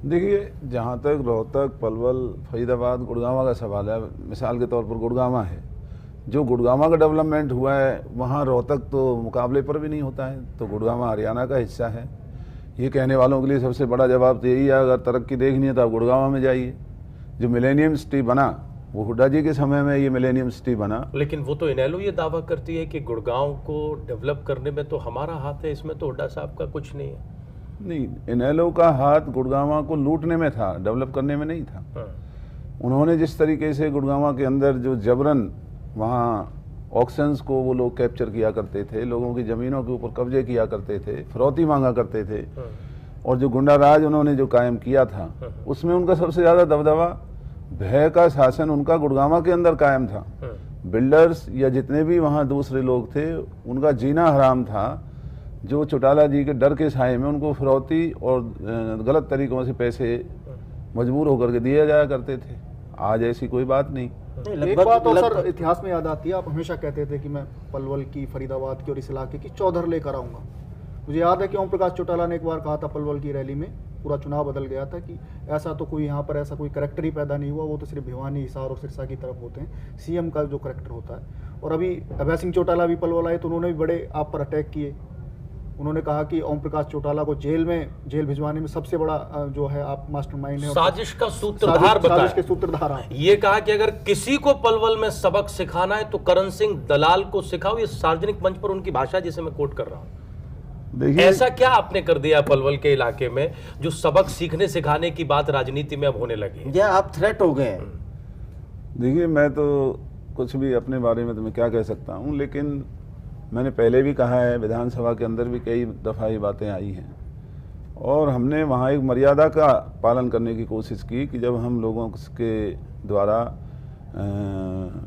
देखिए, जहाँ तक रोहतक, पलवल, फरीदाबाद, गुड़गांव का सवाल है, मिसाल के तौर पर गुड़गांव है, जो गुड़गांव का डेवलपमेंट हुआ है वहाँ रोहतक तो मुकाबले पर भी नहीं होता है। तो गुड़गांव हरियाणा का हिस्सा है। ये कहने वालों के लिए सबसे बड़ा जवाब तो यही है, अगर तरक्की देखनी है तो आप गुड़गांव में जाइए। जो मिलेनियम सिटी बना वो हुड्डा जी के समय में ये मिलेनियम सिटी बना। लेकिन वो तो इनेलो ये दावा करती है कि गुड़गांव को डेवलप करने में तो हमारा हाथ है, इसमें तो हुड्डा साहब का कुछ नहीं है। नहीं, इनेलो का हाथ गुड़गांव को लूटने में था, डेवलप करने में नहीं था। हाँ। उन्होंने जिस तरीके से गुड़गांव के अंदर जो जबरन वहाँ ऑक्शंस को वो लोग कैप्चर किया करते थे, लोगों की ज़मीनों के ऊपर कब्जे किया करते थे, फिरौती मांगा करते थे, और जो गुंडा राज उन्होंने जो कायम किया था उसमें उनका सबसे ज़्यादा दबदबा, भय का शासन उनका गुड़गांव के अंदर कायम था। बिल्डर्स या जितने भी वहाँ दूसरे लोग थे उनका जीना हराम था। जो चौटाला जी के डर के साए में उनको फिरौती और गलत तरीकों से पैसे मजबूर होकर के दिए जाया करते थे। आज ऐसी कोई बात नहीं। एक बात और सर इतिहास में याद आती है, आप हमेशा कहते थे कि मैं पलवल की, फरीदाबाद की और इस इलाके की चौधर लेकर आऊंगा। मुझे याद है कि ओम प्रकाश चौटाला ने एक बार कहा था पलवल की रैली में, पूरा चुनाव बदल गया था, कि ऐसा तो कोई यहाँ पर ऐसा कोई करैक्टर ही पैदा नहीं हुआ, वो तो सिर्फ भिवानी, हिसार और सिरसा की तरफ होते हैं, सीएम का जो करैक्टर होता है। और अभी अभय सिंह चौटाला भी पलवल आए तो उन्होंने भी बड़े आप पर अटैक किए। उन्होंने कहा कि ओम प्रकाश चौटाला को जेल भिजवाने में सबसे बड़ा जो है आप मास्टरमाइंड है, साजिश का सूत्रधार बताया। साजिश के सूत्रधार आप। ये कहा कि अगर किसी को पलवल में सबक सिखाना है तो करण सिंह दलाल को सिखाओ। ये सार्वजनिक मंच पर उनकी भाषा जिसे मैं कोट कर रहा हूं। देखिए, ऐसा क्या आपने कर दिया पलवल के इलाके में जो सबक सीखने सिखाने की बात राजनीति में अब होने लगी? या आप थ्रेट हो गए? देखिए, मैं तो कुछ भी अपने बारे में तो मैं क्या कह सकता हूँ, लेकिन मैंने पहले भी कहा है, विधानसभा के अंदर भी कई दफ़ा ये बातें आई हैं, और हमने वहाँ एक मर्यादा का पालन करने की कोशिश की कि जब हम लोगों के द्वारा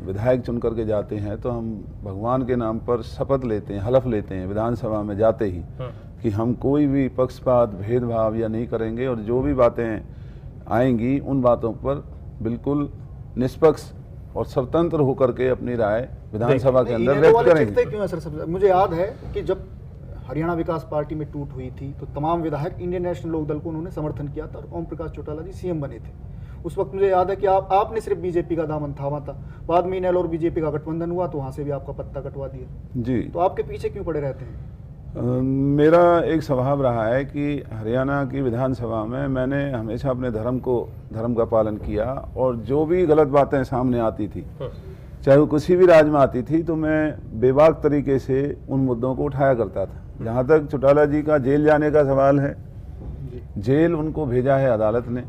विधायक चुन करके जाते हैं तो हम भगवान के नाम पर शपथ लेते हैं, हलफ लेते हैं विधानसभा में जाते ही कि हम कोई भी पक्षपात, भेदभाव या नहीं करेंगे, और जो भी बातें आएंगी उन बातों पर बिल्कुल निष्पक्ष और स्वतंत्र होकर के अपनी राय विधानसभा के अंदर व्यक्त करेंगे। क्यों है सर? मुझे याद है कि जब हरियाणा विकास पार्टी में टूट हुई थी तो तमाम विधायक इंडियन नेशनल लोक दल को उन्होंने समर्थन किया था और ओम प्रकाश चौटाला जी सीएम बने थे। उस वक्त मुझे याद है कि आपने सिर्फ बीजेपी का दामन थामा था। बाद में इनेलो और बीजेपी का गठबंधन हुआ तो वहां से भी आपका पत्ता कटवा दिया जी। तो आपके पीछे क्यों पड़े रहते हैं? मेरा एक स्वभाव रहा है कि हरियाणा की विधानसभा में मैंने हमेशा अपने धर्म का पालन किया, और जो भी गलत बातें सामने आती थी, चाहे वो किसी भी राज्य में आती थी, तो मैं बेबाक तरीके से उन मुद्दों को उठाया करता था। जहाँ तक चौटाला जी का जेल जाने का सवाल है, जेल उनको भेजा है अदालत ने।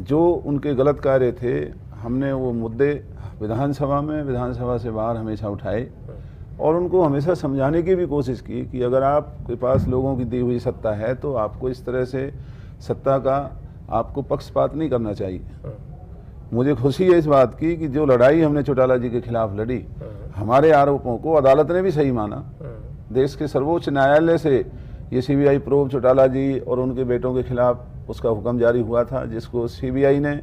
जो उनके गलत कार्य थे, हमने वो मुद्दे विधानसभा से बाहर हमेशा उठाए, और उनको हमेशा समझाने की भी कोशिश की कि अगर आपके पास लोगों की दी हुई सत्ता है तो आपको इस तरह से सत्ता का आपको पक्षपात नहीं करना चाहिए। मुझे खुशी है इस बात की कि जो लड़ाई हमने चौटाला जी के खिलाफ लड़ी, हमारे आरोपों को अदालत ने भी सही माना। देश के सर्वोच्च न्यायालय से ये सीबीआई प्रोब चौटाला जी और उनके बेटों के खिलाफ उसका हुक्म जारी हुआ था, जिसको सीबीआई ने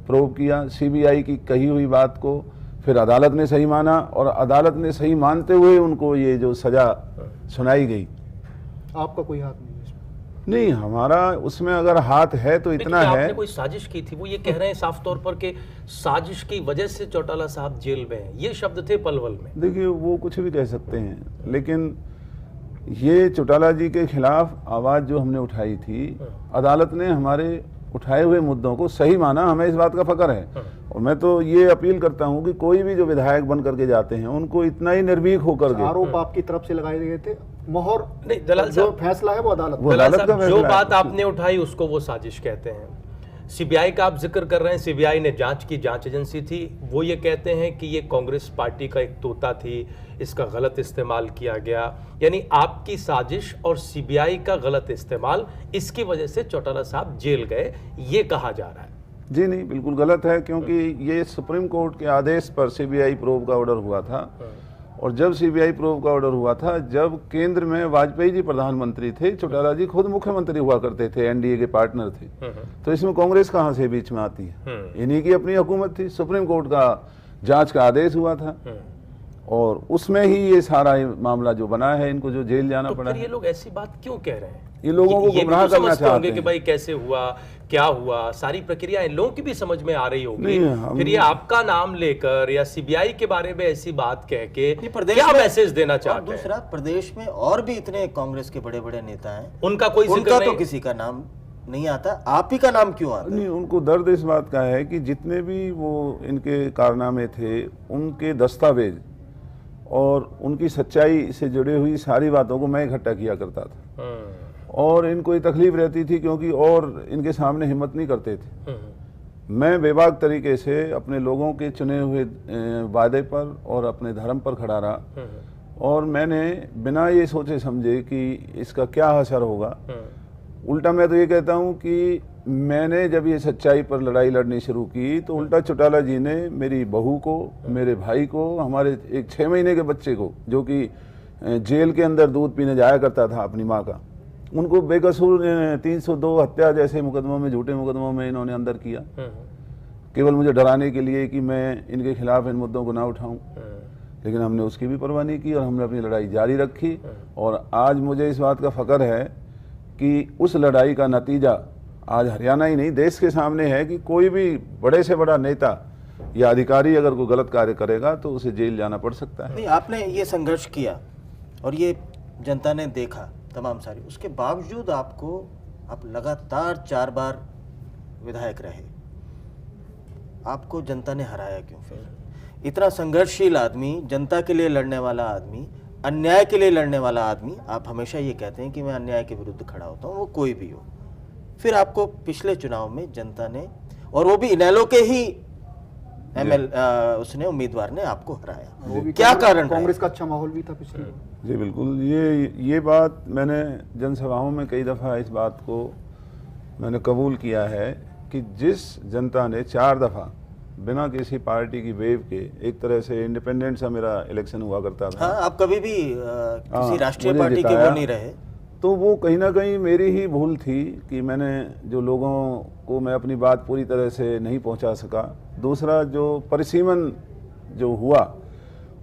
प्रोब किया। सीबीआई की कही हुई बात को फिर अदालत ने सही माना, और अदालत ने सही मानते हुए उनको ये जो सजा सुनाई गई। आपका कोई हाथ नहीं है? नहीं, हमारा उसमें अगर हाथ है तो इतना है। आपने कोई साजिश की थी, वो ये कह रहे हैं साफ तौर पर कि साजिश की वजह से चौटाला साहब जेल में हैं। ये शब्द थे पलवल में। देखिए, वो कुछ भी कह सकते हैं, लेकिन ये चौटाला जी के खिलाफ आवाज़ जो हमने उठाई थी, अदालत ने हमारे उठाए हुए मुद्दों को सही माना। हमें इस बात का फख्र है, और मैं तो ये अपील करता हूं कि कोई भी जो विधायक बन करके जाते हैं उनको इतना ही निर्भीक होकर के। आरोप आपकी तरफ से लगाए गए थे, मोहर नहीं, दलाल जो साहब फैसला है वो अदालत का जो बात आपने उठाई उसको वो साजिश कहते हैं। सीबीआई का आप जिक्र कर रहे हैं, सीबीआई ने जांच की, जांच एजेंसी थी, वो ये कहते हैं कि ये कांग्रेस पार्टी का एक तोता थी, इसका गलत इस्तेमाल किया गया। यानी आपकी साजिश और सीबीआई का गलत इस्तेमाल, इसकी वजह से चौटाला साहब जेल गए, ये कहा जा रहा है। जी नहीं, बिल्कुल गलत है, क्योंकि ये सुप्रीम कोर्ट के आदेश पर सीबीआई प्रोब का ऑर्डर हुआ था। और जब सीबीआई प्रोब का ऑर्डर हुआ था, जब केंद्र में वाजपेयी जी प्रधानमंत्री थे, चौटाला जी खुद मुख्यमंत्री हुआ करते थे, एनडीए के पार्टनर थे, तो इसमें कांग्रेस कहां से बीच में आती है? इन्हीं की अपनी हुकूमत थी, सुप्रीम कोर्ट का जांच का आदेश हुआ था। और उसमें ही ये सारा मामला जो बना है, इनको जो जेल जाना तो पड़ा फिर ये है, लोग ऐसी बात क्यों कह रहे हैं? ये लोगों को ये भी गुमराह तो करना समझते चाहते होंगे हैं कि भाई कैसे हुआ, क्या हुआ, सारी प्रक्रिया इन लोगों की भी समझ में आ रही होगी। नहीं, फिर ये आपका नाम लेकर या सीबीआई के बारे में ऐसी बात कह के ये प्रदेश क्या में- मैसेज देना और चाहते हैं? दूसरा, प्रदेश में और भी इतने कांग्रेस के बड़े बड़े नेता हैं, उनका कोई जिक्र उनका तो नहीं। किसी का नाम नहीं आता, आप ही का नाम क्यों आता है? नहीं, उनको दर्द इस बात का है कि जितने भी वो इनके कारनामे थे, उनके दस्तावेज और उनकी सच्चाई से जुड़ी हुई सारी बातों को मैं इकट्ठा किया करता था। और इनको ये तकलीफ रहती थी क्योंकि और इनके सामने हिम्मत नहीं करते थे। मैं बेबाक तरीके से अपने लोगों के चुने हुए वादे पर और अपने धर्म पर खड़ा रहा, और मैंने बिना ये सोचे समझे कि इसका क्या असर होगा, उल्टा मैं तो ये कहता हूँ कि मैंने जब ये सच्चाई पर लड़ाई लड़नी शुरू की तो उल्टा चौटाला जी ने मेरी बहू को, मेरे भाई को, हमारे एक 6 महीने के बच्चे को जो कि जेल के अंदर दूध पीने जाया करता था अपनी माँ का, उनको बेकसूर 302 हत्या जैसे मुकदमों में, झूठे मुकदमों में इन्होंने अंदर किया, केवल मुझे डराने के लिए कि मैं इनके खिलाफ इन मुद्दों को ना उठाऊं। लेकिन हमने उसकी भी परवाह नहीं की और हमने अपनी लड़ाई जारी रखी। और आज मुझे इस बात का फख्र है कि उस लड़ाई का नतीजा आज हरियाणा ही नहीं, देश के सामने है कि कोई भी बड़े से बड़ा नेता या अधिकारी अगर कोई गलत कार्य करेगा तो उसे जेल जाना पड़ सकता है। नहीं, आपने ये संघर्ष किया और ये जनता ने देखा तमाम सारी, उसके बावजूद आप लगातार 4 बार विधायक रहे, आपको जनता ने हराया क्यों? फिर इतना संघर्षशील आदमी, जनता के लिए लड़ने वाला आदमी, अन्याय के लिए लड़ने वाला आदमी, आप हमेशा ये कहते हैं कि मैं अन्याय के विरुद्ध खड़ा होता हूँ, वो कोई भी हो, फिर आपको पिछले चुनाव में जनता ने, और वो भी इनेलो के ही उसने उम्मीदवार ने आपको हराया, वो भी क्या कारण रहा? कांग्रेस का अच्छा माहौल भी था पिछले बार। जी बिल्कुल, ये बात मैंने जनसभाओं में कई दफ़ा इस बात को मैंने कबूल किया है कि जिस जनता ने 4 दफ़ा बिना किसी पार्टी की वेव के, एक तरह से इंडिपेंडेंट सा मेरा इलेक्शन हुआ करता था। हाँ, आप कभी भी किसी हाँ, राष्ट्रीय मुझे पार्टी के जिताया। वो नहीं रहे, तो वो कहीं ना कहीं मेरी ही भूल थी कि मैंने जो लोगों को मैं अपनी बात पूरी तरह से नहीं पहुंचा सका। दूसरा, जो परिसीमन जो हुआ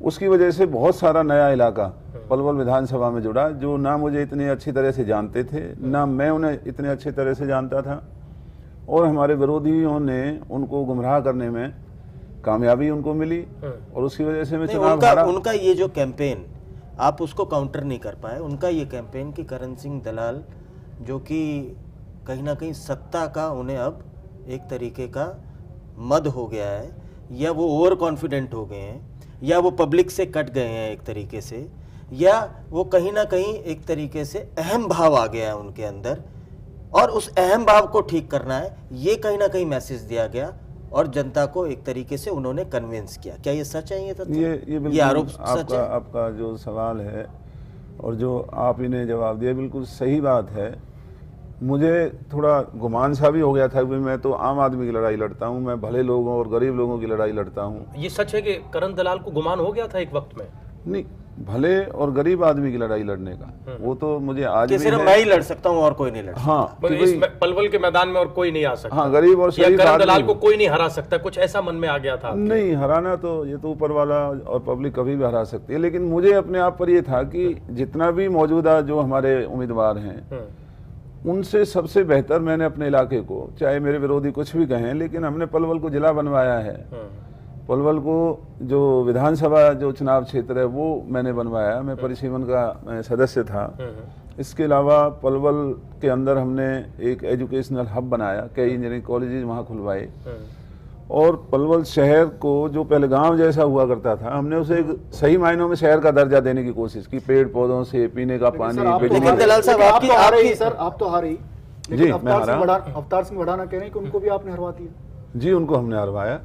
उसकी वजह से बहुत सारा नया इलाका पलवल विधानसभा में जुड़ा, जो ना मुझे इतनी अच्छी तरह से जानते थे, ना मैं उन्हें इतने अच्छी तरह से जानता था, और हमारे विरोधियों ने उनको गुमराह करने में कामयाबी उनको मिली, और उसकी वजह से मैं नहीं, चुनाव हारा। उनका ये जो कैंपेन, आप उसको काउंटर नहीं कर पाए, उनका ये कैंपेन कि करण सिंह दलाल जो कि कहीं ना कहीं सत्ता का उन्हें अब एक तरीके का मद हो गया है, या वो ओवर कॉन्फिडेंट हो गए हैं, या वो पब्लिक से कट गए हैं एक तरीके से, या वो कहीं ना कहीं एक तरीके से अहम भाव आ गया है उनके अंदर, और उस अहम भाव को ठीक करना है, ये कहीं ना कहीं मैसेज दिया गया और जनता को एक तरीके से उन्होंने कन्विंस किया। क्या ये सच है? ये तथ्य, ये बिल्कुल आरोप सच है? आपका जो सवाल है और जो आप इन्हें जवाब दिया बिल्कुल सही बात है। मुझे थोड़ा गुमान सा भी हो गया था कि मैं तो आम आदमी की लड़ाई लड़ता हूं, मैं भले लोगों और गरीब लोगों की लड़ाई लड़ता हूं। ये सच है कि करण दलाल को गुमान हो गया था एक वक्त में? नहीं, भले और गरीब आदमी की लड़ाई लड़ने का वो तो मुझे आज कि भी सिर्फ है। मैं ही लड़ सकता हूँ और कोई नहीं लड़ सकता। हाँ, कि इस भाई, पलवल के मैदान में और कोई नहीं आ सकता? हाँ, गरीब और या शरीफ करण दलाल आदमी को कोई नहीं हरा सकता, कुछ ऐसा मन में आ गया था? नहीं, हराना तो ये तो ऊपर वाला और पब्लिक कभी भी हरा सकती है, लेकिन मुझे अपने आप पर ये था कि जितना भी मौजूदा जो हमारे उम्मीदवार हैं उनसे सबसे बेहतर मैंने अपने इलाके को, चाहे मेरे विरोधी कुछ भी कहें, लेकिन हमने पलवल को जिला बनवाया है। पलवल को जो विधानसभा जो चुनाव क्षेत्र है वो मैंने बनवाया, मैं परिसीमन का सदस्य था। इसके अलावा पलवल के अंदर हमने एक एजुकेशनल हब बनाया, कई इंजीनियरिंग कॉलेजेस वहाँ खुलवाए, और पलवल शहर को जो पहले गांव जैसा हुआ करता था, हमने उसे एक सही मायनों में शहर का दर्जा देने की कोशिश की, पेड़ पौधों से, पीने का पानी, लेकिन दलाल साहब, आप आपकी तो हारे ही आपकी सर, आप तो हारे ही, जी, लेकिन मैं हारा। अवतार सिंह भड़ाना कह रहे हैं कि उनको भी आपने हरवा दिया। जी, उनको हमने हरवाया।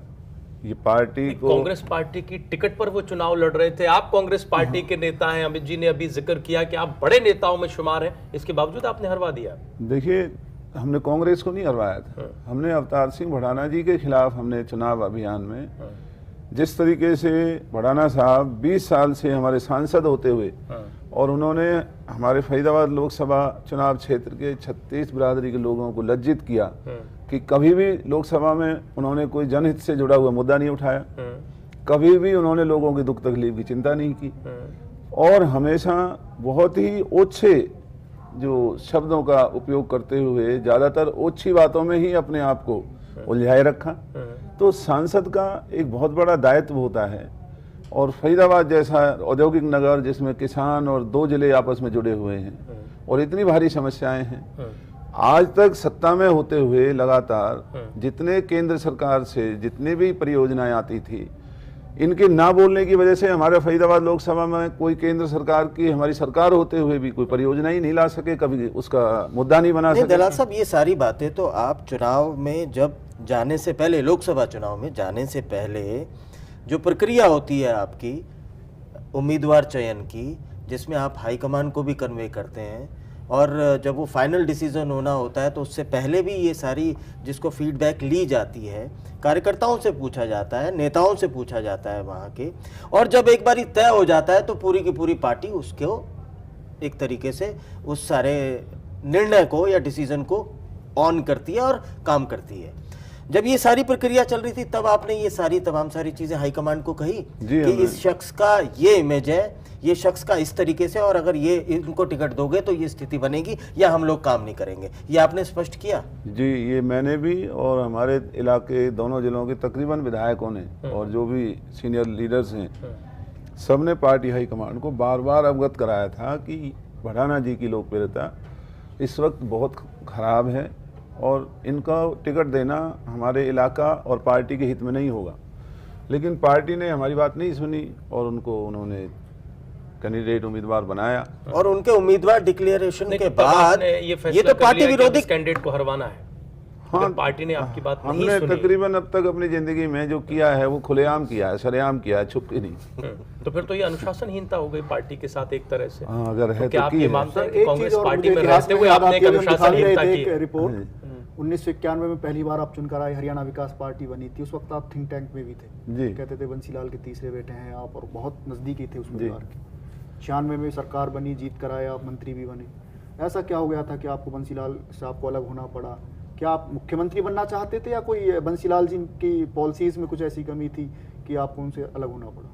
ये पार्टी को, कांग्रेस पार्टी की टिकट पर वो चुनाव लड़ रहे थे। आप कांग्रेस पार्टी के नेता हैं, अमित जी ने अभी जिक्र किया कि आप बड़े नेताओं में शुमार हैं, इसके बावजूद आपने हरवा दिया। देखिए, हमने कांग्रेस को नहीं हरवाया था, हमने अवतार सिंह भड़ाना जी के खिलाफ हमने चुनाव अभियान में जिस तरीके से भड़ाना साहब 20 साल से हमारे सांसद होते हुए, और उन्होंने हमारे फरीदाबाद लोकसभा चुनाव क्षेत्र के 36 बिरादरी के लोगों को लज्जित किया कि कभी भी लोकसभा में उन्होंने कोई जनहित से जुड़ा हुआ मुद्दा नहीं उठाया। कभी भी उन्होंने लोगों की दुख तकलीफ की चिंता नहीं की और हमेशा बहुत ही ओछे जो शब्दों का उपयोग करते हुए ज़्यादातर ओछी बातों में ही अपने आप को उलझाए रखा। तो सांसद का एक बहुत बड़ा दायित्व होता है और फरीदाबाद जैसा औद्योगिक नगर जिसमें किसान और 2 जिले आपस में जुड़े हुए हैं और इतनी भारी समस्याएं हैं, आज तक सत्ता में होते हुए लगातार जितने केंद्र सरकार से जितनी भी परियोजनाएं आती थी, इनके ना बोलने की वजह से हमारे फरीदाबाद लोकसभा में कोई केंद्र सरकार की, हमारी सरकार होते हुए भी कोई परियोजना ही नहीं ला सके, कभी उसका मुद्दा नहीं बना सके। दलाल साहब, ये सारी बातें तो आप चुनाव में जब जाने से पहले, लोकसभा चुनाव में जाने से पहले जो प्रक्रिया होती है आपकी उम्मीदवार चयन की, जिसमें आप हाईकमान को भी कन्वे करते हैं और जब वो फाइनल डिसीजन होना होता है तो उससे पहले भी ये सारी जिसको फीडबैक ली जाती है, कार्यकर्ताओं से पूछा जाता है, नेताओं से पूछा जाता है वहाँ के, और जब एक बार तय हो जाता है तो पूरी की पूरी पार्टी उसको एक तरीके से उस सारे निर्णय को या डिसीजन को ऑन करती है और काम करती है। जब ये सारी प्रक्रिया चल रही थी तब आपने ये सारी तमाम सारी चीजें हाईकमान को कही कि इस शख्स का ये इमेज है, ये शख्स का इस तरीके से, और अगर ये इनको टिकट दोगे तो ये स्थिति बनेगी या हम लोग काम नहीं करेंगे, ये आपने स्पष्ट किया? जी, ये मैंने भी और हमारे इलाके दोनों जिलों के तकरीबन विधायकों ने और जो भी सीनियर लीडर्स हैं, सबने पार्टी हाईकमान को बार बार अवगत कराया था कि भड़ाना जी की लोकप्रियता इस वक्त बहुत खराब है और इनका टिकट देना हमारे इलाका और पार्टी के हित में नहीं होगा। लेकिन पार्टी ने हमारी बात नहीं सुनी और उन्होंने कैंडिडेट उम्मीदवार बनाया और उनके उम्मीदवार डिक्लेरेशन के बाद ये तो पार्टी विरोधी कैंडिडेट को हरवाना है। हाँ, पार्टी ने आपकी बात नहीं हमने सुनी। तकरीबन अब तक अपनी जिंदगी में जो किया है वो खुलेआम किया है, सरेआम किया है, छुप के नहीं। तो फिर तो ये अनुशासनहीनता हो गई पार्टी के साथ एक तरह से। हाँ, अगर है तो क्या तो आप की ये है। मानते हैं कि एक कांग्रेस चीज और पार्टी मुझे में इतिहास रहते में हुए याद आपने एक आती है, हम दिखा भी रहे अनुशासनहीनता थे की? एक रिपोर्ट 1991 में पहली बार आप चुनकर आए, हरियाणा विकास पार्टी बनी थी, उस वक्त आप थिंक टैंक में भी थे जी। कहते थे बंसीलाल के तीसरे बेटे हैं आप और बहुत नजदीकी थे उस परिवार के। 96 में सरकार बनी, जीत कर आए, आप मंत्री भी बने। ऐसा क्या हो गया था कि आपको बंसीलाल से आपको अलग होना पड़ा? क्या आप मुख्यमंत्री बनना चाहते थे या कोई बंसीलाल जी की पॉलिसीज में कुछ ऐसी कमी थी कि आपको उनसे अलग होना पड़ा?